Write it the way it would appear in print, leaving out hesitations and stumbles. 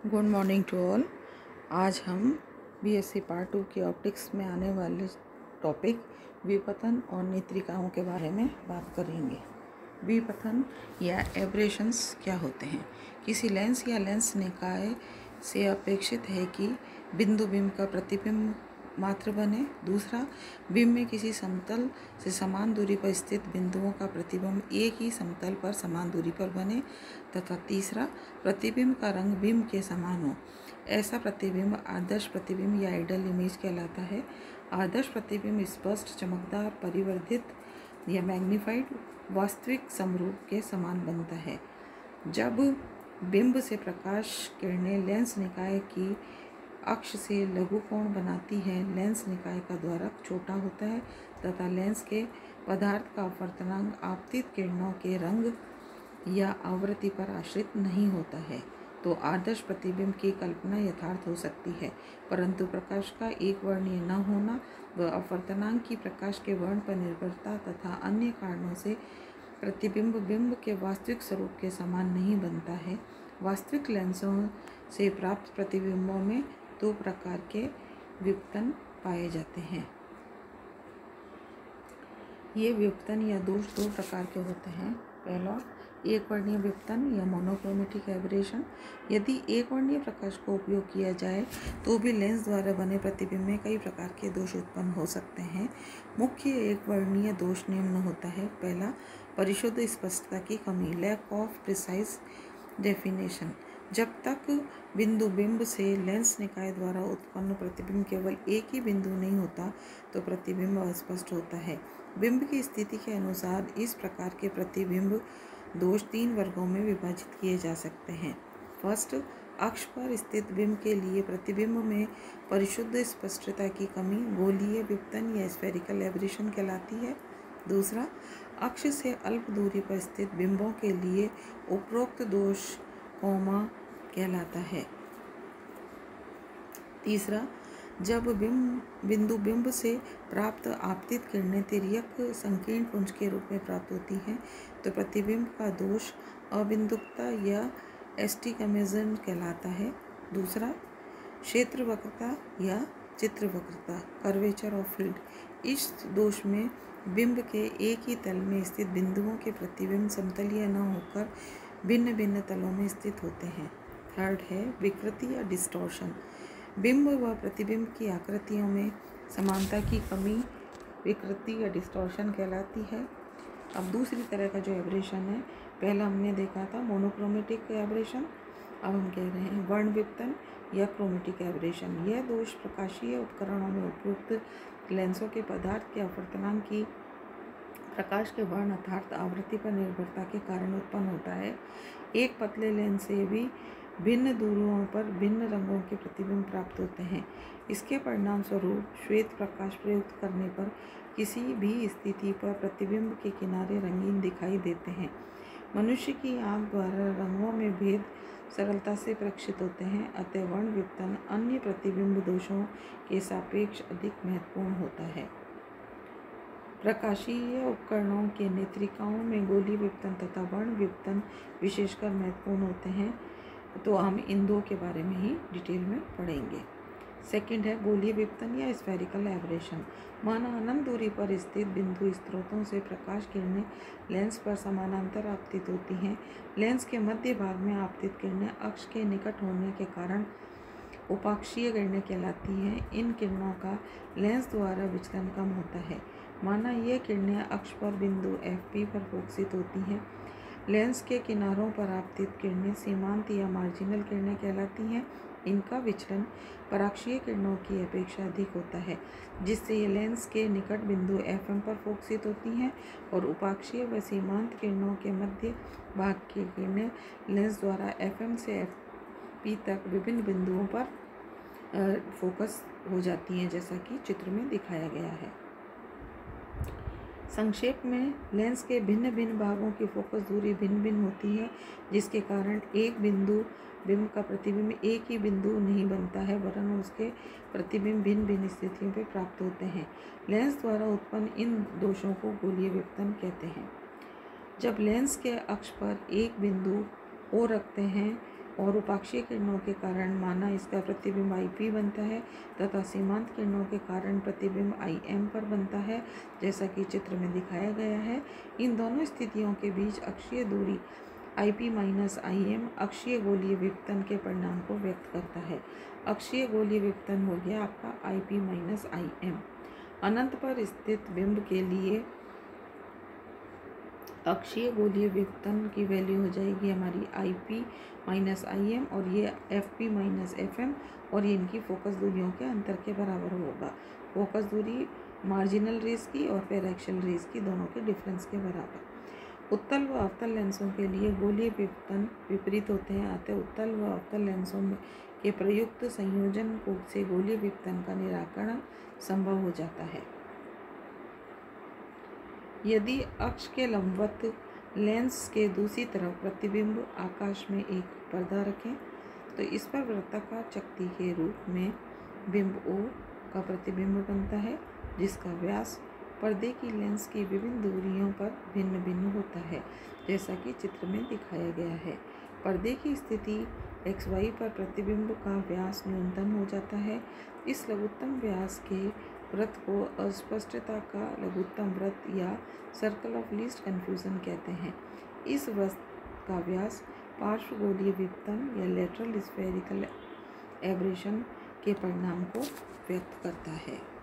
Good morning to all. आज हम BSc part 2 की ऑप्टिक्स में आने वाले टॉपिक विपथन और नेत्रिकाओं के बारे में बात करेंगे। विपथन या एब्रेशंस क्या होते हैं? किसी लेंस या लेंस निकाय से अपेक्षित है कि बिंदु बिंब का प्रतिबिंब मात्र बने। दूसरा, बिंब में किसी समतल से समान दूरी पर स्थित बिंदुओं का प्रतिबिंब एक ही समतल पर समान दूरी पर बने। तथा तीसरा, प्रतिबिंब का रंग बिंब के समान हो। ऐसा प्रतिबिंब आदर्श प्रतिबिंब या आइडियल इमेज कहलाता है। आदर्श प्रतिबिंब स्पष्ट, चमकदार, परिवर्धित या मैग्नीफाइड वास्तविक समरूप के समान बनता है। जब बिंब से प्रकाश किरणें लेंस निकाय की अक्ष से लघु कोण बनाती है, लेंस निकाय का द्वारक छोटा होता है तथा लेंस के पदार्थ का अपवर्तनांक आपतित किरणों के रंग या आवृत्ति पर आश्रित नहीं होता है, तो आदर्श प्रतिबिंब की कल्पना यथार्थ हो सकती है। परंतु प्रकाश का एक वर्णीय न होना व अपवर्तनांक की प्रकाश के वर्ण पर निर्भरता तथा अन्य कारणों से प्रतिबिंब बिंब के वास्तविक स्वरूप के समान नहीं बनता है। वास्तविक लेंसों से प्राप्त प्रतिबिंबों में दो प्रकार के व्युत्पन्न पाए जाते हैं। ये व्युत्पन्न या दोष दो प्रकार के होते हैं। पहला, एक वर्णीय व्युत्पन्न या मोनोक्रोमेटिक एब्रेशन। यदि एक वर्णीय प्रकाश को उपयोग किया जाए तो भी लेंस द्वारा बने प्रतिबिंब में कई प्रकार के दोष उत्पन्न हो सकते हैं। मुख्य एक वर्णीय दोष निम्न होता है। पहला, परिशुद्ध स्पष्टता की कमी, लैक ऑफ प्रिसाइज डेफिनेशन। जब तक बिंदु बिंब से लेंस निकाय द्वारा उत्पन्न प्रतिबिंब केवल एक ही बिंदु नहीं होता तो प्रतिबिंब अस्पष्ट होता है। बिंब की स्थिति के अनुसार इस प्रकार के प्रतिबिंब दोष तीन वर्गों में विभाजित किए जा सकते हैं। फर्स्ट, अक्ष पर स्थित बिंब के लिए प्रतिबिंब में परिशुद्ध स्पष्टता की कमी गोलीय व्युत्पन्न या स्फेरिकल एब्रेशन कहलाती है। दूसरा, अक्ष से अल्प दूरी पर स्थित बिंबों के लिए उपरोक्त दोष कोमा कहलाता है। तीसरा, जब बिंदु बिंब से प्राप्त आपतित किरणें तिर्यक संकीर्ण पुंज के रूप में प्राप्त होती हैं तो प्रतिबिंब का दोष अबिंदुकता या एस्टिगमेज्म कहलाता है। दूसरा, क्षेत्र वक्रता या चित्र वक्रता, कर्वेचर ऑफ फील्ड। इस दोष में बिंब के एक ही तल में स्थित बिंदुओं के प्रतिबिंब समतलीय न होकर भिन्न भिन्न तलों में स्थित होते हैं। थर्ड है विकृति या डिस्टॉर्शन। बिंब व प्रतिबिंब की आकृतियों में समानता की कमी विकृति या डिस्टॉर्शन कहलाती है। अब दूसरी तरह का जो एब्रेशन है, पहला हमने देखा था मोनोक्रोमेटिक एब्रेशन, अब हम कह रहे हैं वर्ण व्युत्पन्न या क्रोमेटिक एब्रेशन। यह दोष प्रकाशीय उपकरणों में उपयुक्त लेंसों के पदार्थ के अपवर्तनांक की प्रकाश के वर्ण अर्थात आवृत्ति पर निर्भरता के कारण उत्पन्न होता है। एक पतले लेंस से भी भिन्न दूरियों पर भिन्न रंगों के प्रतिबिंब प्राप्त होते हैं। इसके परिणाम स्वरूप श्वेत प्रकाश प्रयुक्त करने पर किसी भी स्थिति पर प्रतिबिंब के किनारे रंगीन दिखाई देते हैं। मनुष्य की आंख द्वारा रंगों में भेद सरलता से प्रेक्षित होते हैं, अतः वर्ण व्युत्पन्न अन्य प्रतिबिंब दोषों के सापेक्ष अधिक महत्वपूर्ण होता है। प्रकाशीय उपकरणों के नेत्रिकाओं में गोलीय व्युत्पन्न तथा वर्ण व्युत्पन्न विशेषकर महत्वपूर्ण होते हैं, तो हम इन दो के बारे में ही डिटेल में पढ़ेंगे। सेकंड है गोलीय व्युत्पन्न या स्फेरिकल एब्रेशन। माना अनंत दूरी पर स्थित बिंदु स्रोतों से प्रकाश किरणें लेंस पर समानांतर आपतित होती हैं। लेंस के मध्य भाग में आपतित किरणें अक्ष के निकट होने के कारण उपाक्षीय किरणें कहलाती हैं। इन किरणों का लेंस द्वारा विचलन कम होता है। माना ये किरणें अक्ष पर बिंदु FP पर फोकसित होती हैं। लेंस के किनारों पर आपतित किरणें सीमांत या मार्जिनल किरणें कहलाती हैं। इनका विचलन पराक्षीय किरणों की अपेक्षा अधिक होता है, जिससे ये लेंस के निकट बिंदु FM पर फोकसित होती हैं और उपाक्षीय व सीमांत किरणों के मध्य भाग की किरणें लेंस द्वारा FM से FP तक विभिन्न बिंदुओं पर फोकस हो जाती हैं, जैसा कि चित्र में दिखाया गया है। संक्षेप में लेंस के भिन्न भिन्न भागों की फोकस दूरी भिन्न भिन्न होती है, जिसके कारण एक बिंदु बिंब का प्रतिबिंब एक ही बिंदु नहीं बनता है, वरन उसके प्रतिबिंब भिन्न भिन्न स्थितियों पर प्राप्त होते हैं। लेंस द्वारा उत्पन्न इन दोषों को गोलीय व्युत्पन्न कहते हैं। जब लेंस के अक्ष पर एक बिंदु O रखते हैं और उपाक्षीय किरणों के कारण माना इसका प्रतिबिंब IP बनता है तथा सीमांत किरणों के कारण प्रतिबिंब IM पर बनता है, जैसा कि चित्र में दिखाया गया है। इन दोनों स्थितियों के बीच अक्षीय दूरी IP माइनस IM अक्षीय गोलीय विपतन के परिणाम को व्यक्त करता है। अक्षीय गोलीय विपतन हो गया आपका IP माइनस IM। अनंत पर स्थित बिंब के लिए अक्षीय गोलीय विपतन की वैल्यू हो जाएगी हमारी IP माइनस IM और ये FP माइनस FM और ये इनकी फोकस दूरियों के अंतर के बराबर होगा। फोकस दूरी मार्जिनल रेज की और फिर एक्सियल रेज की दोनों के डिफरेंस के बराबर। उत्तल व अवतल लेंसों के लिए गोलीय विपतन विपरीत होते हैं, अतः उत्तल व अवतल लेंसों के प्रयुक्त संयोजन से गोलीय विपतन का निराकरण संभव हो जाता है। यदि अक्ष के लंबवत लेंस के दूसरी तरफ प्रतिबिंब आकाश में एक पर्दा रखें तो इस पर वृत्ताकार चकती के रूप में बिंब O का प्रतिबिंब बनता है, जिसका व्यास पर्दे की लेंस की विभिन्न दूरियों पर भिन्न भिन्न होता है, जैसा कि चित्र में दिखाया गया है। पर्दे की स्थिति XY पर प्रतिबिंब का व्यास न्यूनतम हो जाता है। इस लघुत्तम व्यास के वृत्त को अस्पष्टता का लघुत्तम वृत्त या सर्कल ऑफ लीस्ट कन्फ्यूजन कहते हैं। इस वृत्त का व्यास पार्श्व गोलीय विपतन या लेटरल स्फेरिकल एब्रेशन के परिणाम को व्यक्त करता है।